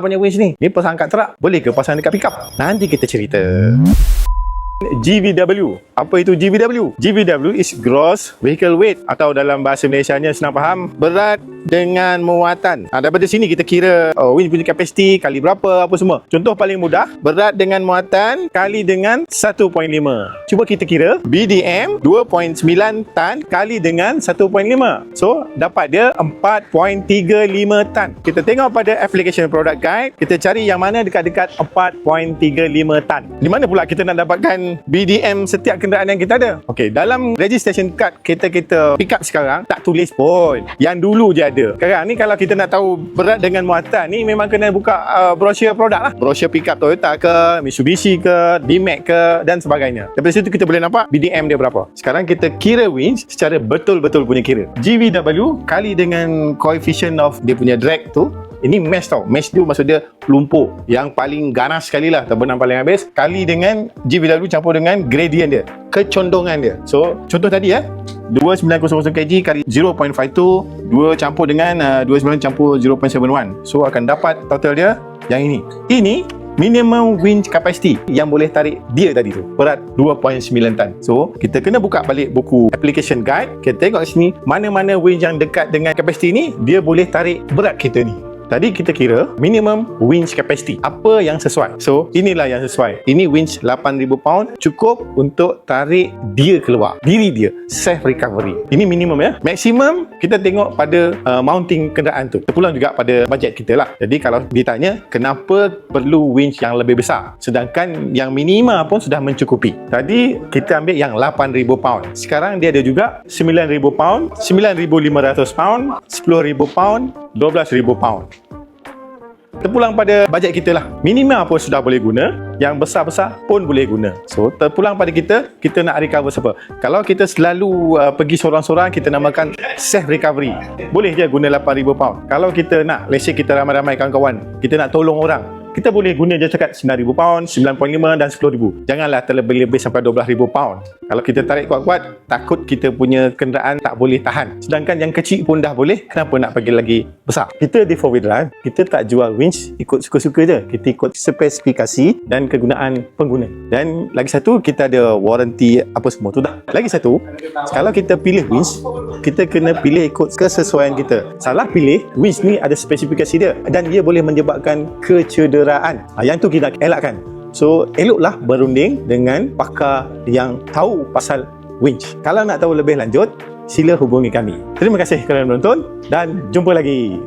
punya winch ni pasang kat truck, boleh ke pasang dekat pickup? Nanti kita cerita. GVW. Apa itu GVW? GVW is gross vehicle weight, atau dalam bahasa Malaysianya senang faham, berat dengan muatan. Daripada sini kita kira winch punya kapasiti kali berapa, apa semua. Contoh paling mudah, berat dengan muatan kali dengan 1.5. Cuba kita kira BDM 2.9 tan kali dengan 1.5. So dapat dia 4.35 tan. Kita tengok pada application product guide, kita cari yang mana dekat-dekat 4.35 tan. Di mana pula kita nak dapatkan BDM setiap kenderaan yang kita ada? Okey, dalam registration card kita pick up sekarang tak tulis pun. Yang dulu je ada. Sekarang ni kalau kita nak tahu berat dengan muatan ni, memang kena buka brochure produk lah. Brochure pick up Toyota ke, Mitsubishi ke, D-Max ke dan sebagainya. Daripada situ kita boleh nampak BDM dia berapa. Sekarang kita kira winch secara betul-betul punya kira. GVW kali dengan coefficient of dia punya drag tu. Ini mesh tau. Mesh tu maksud dia lumpur yang paling ganas sekali lah, terbenam paling habis, kali dengan GVW campur dengan gradient dia, kecondongan dia. So contoh tadi 2900 kg kali 0.52, 2 campur dengan 29 campur 0.71. So akan dapat total dia yang ini. Ini minimum winch capacity yang boleh tarik dia tadi tu, berat 2.9 tan. So kita kena buka balik buku application guide, kita tengok sini mana-mana winch yang dekat dengan capacity ni dia boleh tarik berat kita ni. Tadi kita kira minimum winch capacity, apa yang sesuai. So inilah yang sesuai. Ini winch 8,000 pound, cukup untuk tarik dia keluar, diri dia, self recovery. Ini minimum ya. Maksimum kita tengok pada mounting kenderaan tu, terpulang juga pada bajet kita lah. Jadi kalau ditanya kenapa perlu winch yang lebih besar, sedangkan yang minima pun sudah mencukupi. Tadi kita ambil yang 8,000 pound, sekarang dia ada juga 9,000 pound, 9,500 pound, 10,000 pound, 12,000 pound. Terpulang pada bajet kita lah. Minima pun sudah boleh guna, yang besar-besar pun boleh guna. So terpulang pada kita nak recover siapa. Kalau kita selalu pergi sorang-sorang, kita namakan self recovery, boleh je guna 8,000 pound. Kalau kita nak, let's say kita ramai-ramai kawan-kawan, kita nak tolong orang, kita boleh guna je cakap 9,000 pound, 9.5 dan 10,000. Janganlah terlebih-lebih sampai 12,000 pound. Kalau kita tarik kuat-kuat, takut kita punya kenderaan tak boleh tahan. Sedangkan yang kecil pun dah boleh, kenapa nak pergi lagi besar? Kita di 4 wheel drive, kita tak jual winch ikut suka-suka je. Kita ikut spesifikasi dan kegunaan pengguna. Dan lagi satu, kita ada warranty apa semua tu dah. Lagi satu, kalau kita pilih winch, kita kena pilih ikut kesesuaian kita. Salah pilih, winch ni ada spesifikasi dia dan dia boleh menyebabkan kecederaan. Yang tu kita elakkan. So eloklah berunding dengan pakar yang tahu pasal winch. Kalau nak tahu lebih lanjut, sila hubungi kami. Terima kasih kerana menonton dan jumpa lagi.